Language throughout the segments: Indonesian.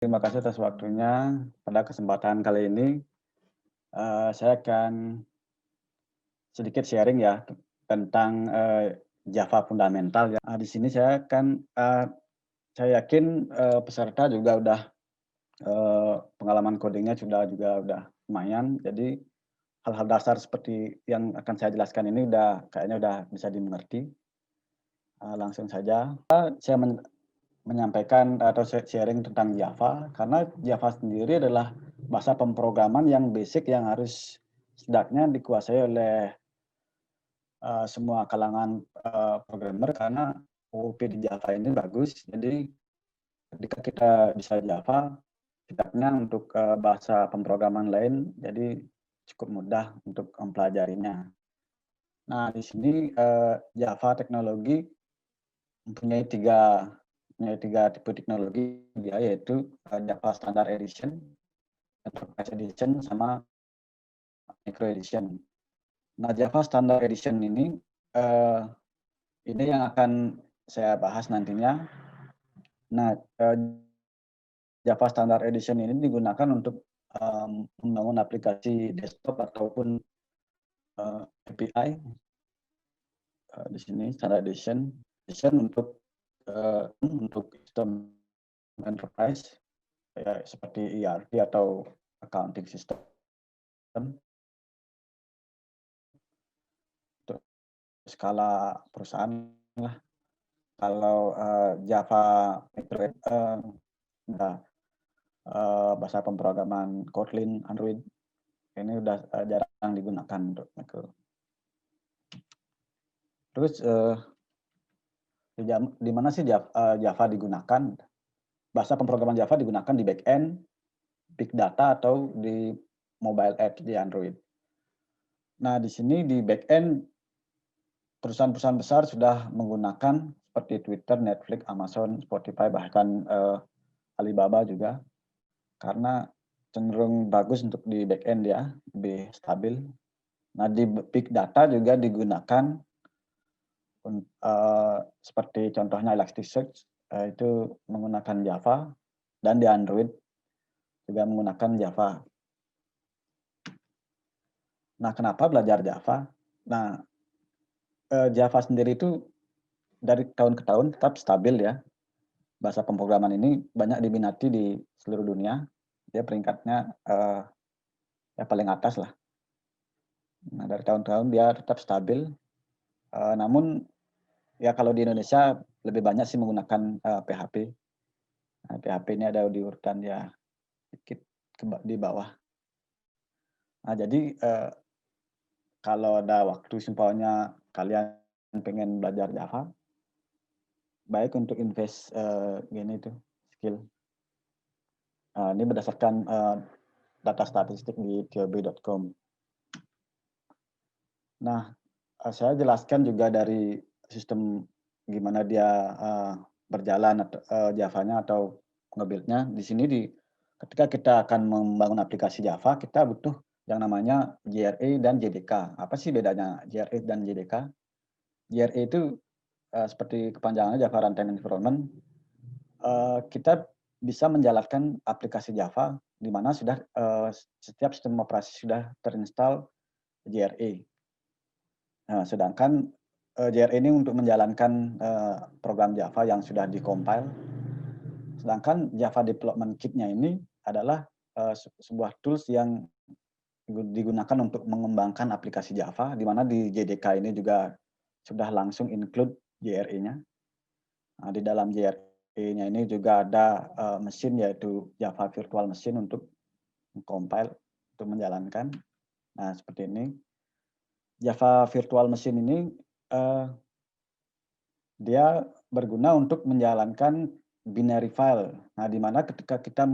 Terima kasih atas waktunya. Pada kesempatan kali ini, saya akan sedikit sharing ya tentang, Java fundamental ya. Di sini saya yakin, peserta juga udah, pengalaman coding-nya juga udah lumayan. Jadi hal-hal dasar seperti yang akan saya jelaskan ini kayaknya udah bisa dimengerti. Langsung saja, saya menyampaikan atau sharing tentang Java, karena Java sendiri adalah bahasa pemrograman yang basic yang harus setidaknya dikuasai oleh, semua kalangan, programmer karena OOP di Java ini bagus. Jadi ketika kita bisa Java, setidaknya untuk, bahasa pemrograman lain jadi cukup mudah untuk mempelajarinya. Nah, di sini, Java teknologi Mempunyai tiga mempunyai 3 tipe teknologi dia, yaitu, Java Standard Edition, Enterprise Edition, sama Micro Edition. Nah, Java Standard Edition eee, ini yang akan saya bahas nantinya. Nah, Java Standard Edition ini digunakan untuk, membangun aplikasi desktop ataupun, API, di sini Standard Edition untuk sistem enterprise, kayak seperti ERP atau accounting system untuk skala perusahaan lah. Kalau, Java udah, bahasa pemrograman Kotlin, Android, ini udah, jarang digunakan untuk itu. Terus, di mana sih Java digunakan? Bahasa pemrograman Java digunakan di back-end, big data, atau di mobile apps di Android. Nah, di sini di back-end perusahaan-perusahaan besar sudah menggunakan seperti Twitter, Netflix, Amazon, Spotify, bahkan, Alibaba juga, karena cenderung bagus untuk di back-end ya, lebih stabil. Nah, di big data juga digunakan seperti contohnya Elasticsearch, itu menggunakan Java, dan di Android juga menggunakan Java. Nah, kenapa belajar Java? Nah, Java sendiri itu dari tahun ke tahun tetap stabil ya. Bahasa pemrograman ini banyak diminati di seluruh dunia. Dia peringkatnya, ya paling atas lah. Nah, dari tahun ke tahun dia tetap stabil, namun ya kalau di Indonesia lebih banyak sih menggunakan, PHP. Nah, PHP ini ada di urutan ya sedikit di bawah. Nah, jadi, kalau ada waktu seumpamanya kalian pengen belajar Java, baik untuk invest, skill. Ini berdasarkan, data statistik di TOB.com. Nah, saya jelaskan juga dari sistem gimana dia, berjalan atau, Java-nya atau nge-build-nya. Di sini ketika kita akan membangun aplikasi Java, kita butuh yang namanya JRE dan JDK. Apa sih bedanya JRE dan JDK? JRE itu, seperti kepanjangannya Java Runtime Environment. Kita bisa menjalankan aplikasi Java di mana sudah, setiap sistem operasi sudah terinstall JRE. Nah, sedangkan, JRE ini untuk menjalankan, program Java yang sudah di-compile, sedangkan Java Development Kit-nya ini adalah, sebuah tools yang digunakan untuk mengembangkan aplikasi Java, di mana di JDK ini juga sudah langsung include JRE-nya. Nah, di dalam JRE-nya ini juga ada, mesin, yaitu Java Virtual Machine untuk compile, untuk menjalankan. Nah, seperti ini. Java Virtual Machine ini, eee dia berguna untuk menjalankan binary file. Nah, di mana ketika kita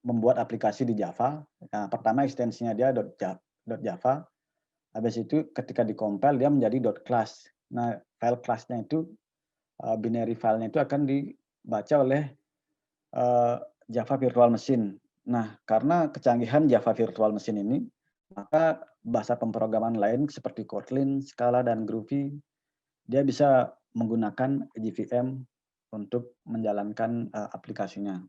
membuat aplikasi di Java, nah pertama ekstensinya dia .java, habis itu ketika di-compile dia menjadi .class. Nah, file class-nya itu, binary file-nya itu akan dibaca oleh, eee, Java Virtual Machine. Nah, karena kecanggihan Java Virtual Machine ini, maka bahasa pemrograman lain seperti Kotlin, Scala, dan Groovy dia bisa menggunakan JVM untuk menjalankan, aplikasinya.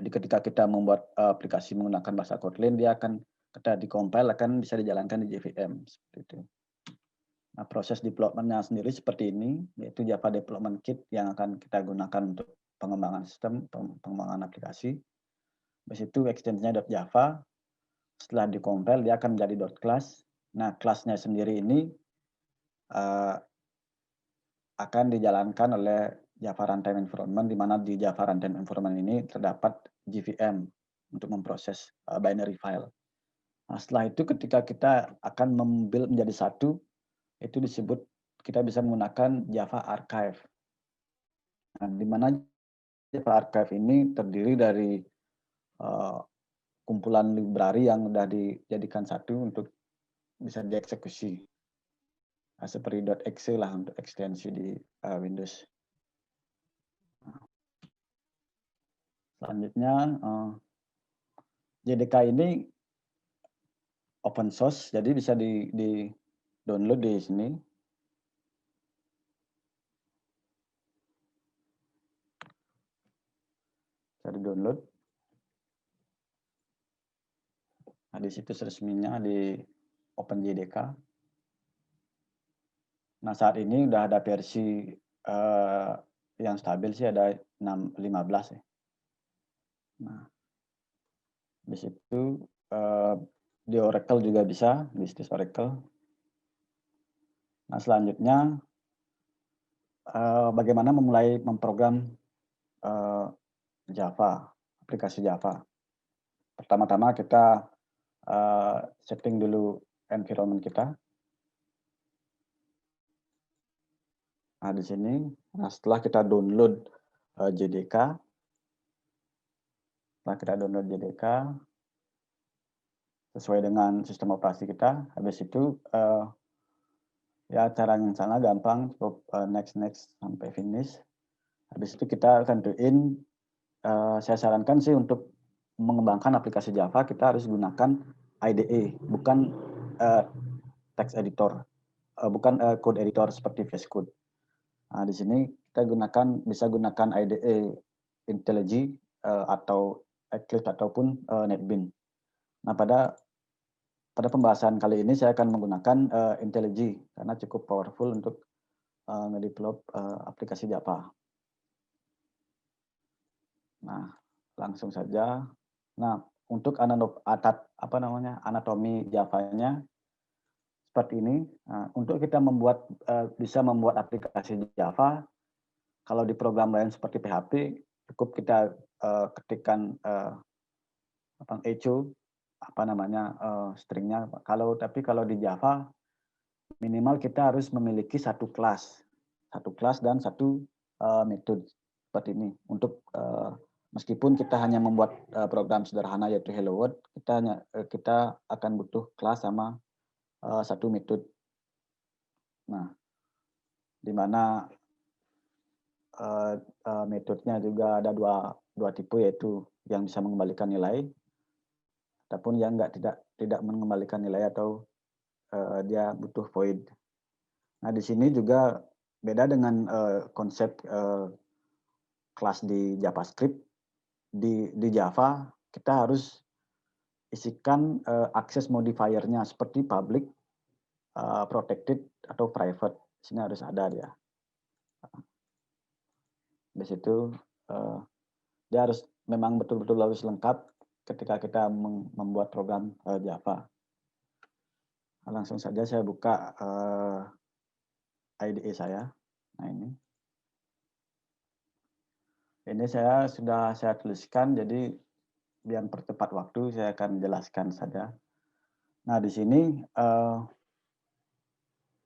Jadi ketika kita membuat aplikasi menggunakan bahasa Kotlin, dia akan ketika di-compile akan bisa dijalankan di JVM, seperti itu. Nah, proses development-nya sendiri seperti ini, yaitu Java Development Kit yang akan kita gunakan untuk pengembangan sistem, pengembangan aplikasi. Habis itu extension-nya .java, setelah di-compile dia akan menjadi .class. Nah, kelasnya sendiri ini akan dijalankan oleh Java Runtime Environment, di mana di Java Runtime Environment ini terdapat JVM untuk memproses binary file. Nah, setelah itu ketika kita akan membuild menjadi satu, itu disebut kita bisa menggunakan Java Archive. Nah, di mana Java Archive ini terdiri dari kumpulan library yang sudah dijadikan satu untuk bisa dieksekusi. Nah, seperti .exe lah untuk ekstensi di Windows. Selanjutnya, JDK ini open source, jadi bisa di download di sini. Bisa di download. Nah, di situs resminya di OpenJDK. Nah, saat ini udah ada versi yang stabil sih ada 15 ya. Nah, di situ di Oracle juga bisa, di situs Oracle. Nah, selanjutnya bagaimana memulai memprogram Java, aplikasi Java. Pertama-tama kita setting dulu environment kita. Nah, di sini, setelah kita download JDK, sesuai dengan sistem operasi kita, habis itu ya cara yang sana gampang, cukup next sampai finish. Habis itu kita tentuin, saya sarankan sih untuk mengembangkan aplikasi Java kita harus gunakan IDE, bukan text editor, bukan code editor seperti VS Code. Nah, di sini kita bisa gunakan IDE IntelliJ atau Eclipse ataupun NetBeans. Nah, pada pembahasan kali ini saya akan menggunakan IntelliJ karena cukup powerful untuk ngedevelop aplikasi Java. Nah, langsung saja. Nah, untuk anatomi Java-nya seperti ini. Nah, untuk kita bisa membuat aplikasi Java, kalau di program lain seperti PHP, cukup kita ketikkan echo stringnya. Tapi kalau di Java minimal kita harus memiliki satu kelas dan satu metode seperti ini. Untuk meskipun kita hanya membuat program sederhana yaitu Hello World, kita akan butuh kelas sama satu metode. Nah, di mana metodenya juga ada dua tipe, yaitu yang bisa mengembalikan nilai ataupun yang tidak mengembalikan nilai atau dia butuh void. Nah, di sini juga beda dengan konsep kelas di JavaScript. Di Java kita harus isikan akses modifier-nya seperti public, protected atau private. Di sini harus ada dia. Di situ dia harus memang betul-betul harus lengkap ketika kita membuat program Java. Langsung saja saya buka IDE saya. Nah, ini sudah saya tuliskan, jadi biar percepat waktu saya akan jelaskan saja. Nah, di sini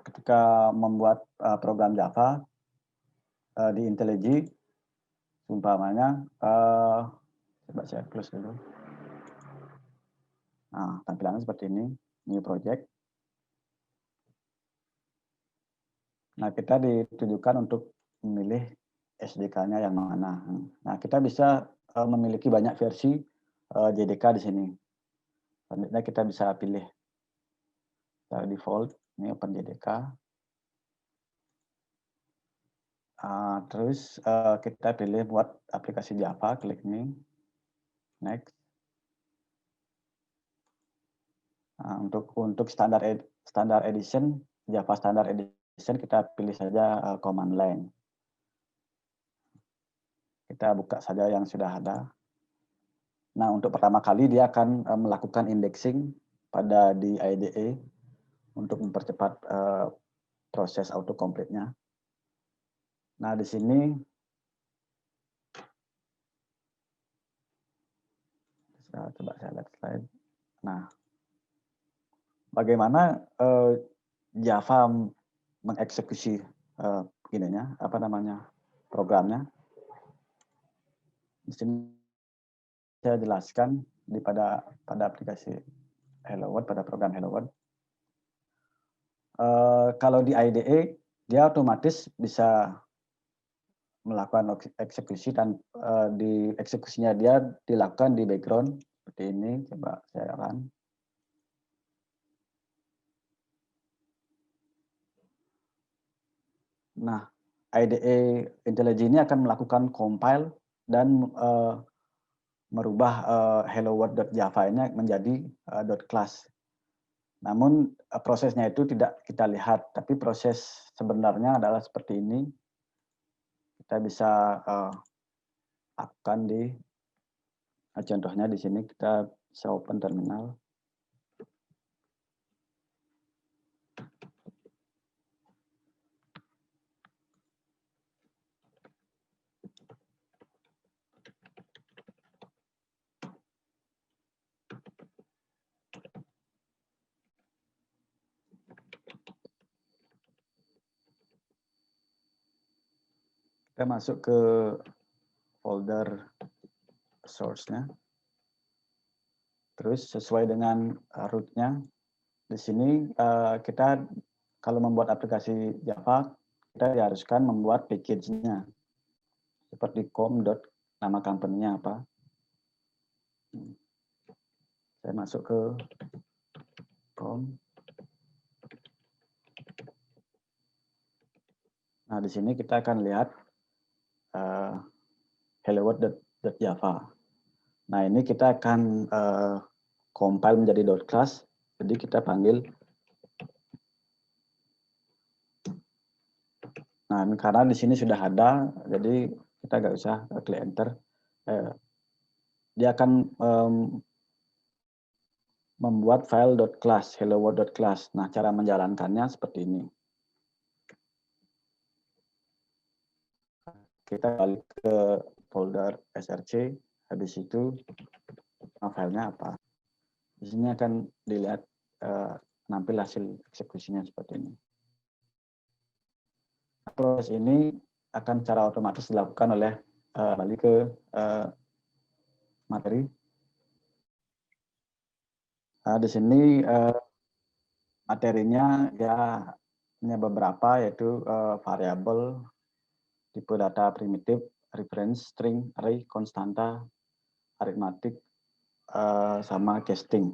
ketika membuat program Java di IntelliJ, umpamanya coba saya close dulu. Nah, tampilannya seperti ini, new project. Nah, kita ditujukan untuk memilih SDK-nya yang mana. Nah, kita bisa memiliki banyak versi JDK di sini. Selanjutnya kita bisa pilih default, ini OpenJDK. Terus kita pilih buat aplikasi Java, klik ini. Next. Nah, untuk standar edition, Java standard edition kita pilih saja command line. Kita buka saja yang sudah ada. Nah, untuk pertama kali dia akan melakukan indexing pada di IDE untuk mempercepat proses autocomplete-nya. Nah, di sini coba saya lihat slide. Nah, bagaimana Java mengeksekusi programnya. Di sini saya jelaskan pada aplikasi Hello World, pada program Hello World. Kalau di IDE dia otomatis bisa melakukan eksekusi dan di eksekusinya dia dilakukan di background seperti ini. Coba saya run. Nah, IDE IntelliJ ini akan melakukan compile dan merubah hello world.java ini menjadi .class. Namun prosesnya itu tidak kita lihat, tapi proses sebenarnya adalah seperti ini. Kita bisa lakukan di contohnya di sini kita bisa open terminal. Kita masuk ke folder source-nya. Terus sesuai dengan root-nya, di sini kita kalau membuat aplikasi Java, kita diharuskan membuat package-nya. Seperti nama company-nya apa. Saya masuk ke com. Nah, di sini kita akan lihat hello world.java. Nah, ini kita akan compile menjadi .class. Jadi kita panggil. Nah, karena di sini sudah ada, jadi kita nggak usah klik enter. Dia akan membuat file .class, hello world.class. Nah, cara menjalankannya seperti ini. Kita balik ke folder src, habis itu filenya apa. Di sini akan dilihat nampil hasil eksekusinya seperti ini. Proses ini akan secara otomatis dilakukan oleh balik ke materi. Nah, di sini materinya ya hanya beberapa, yaitu variabel, tipe data primitif, reference, string, array, konstanta, aritmatik, sama casting.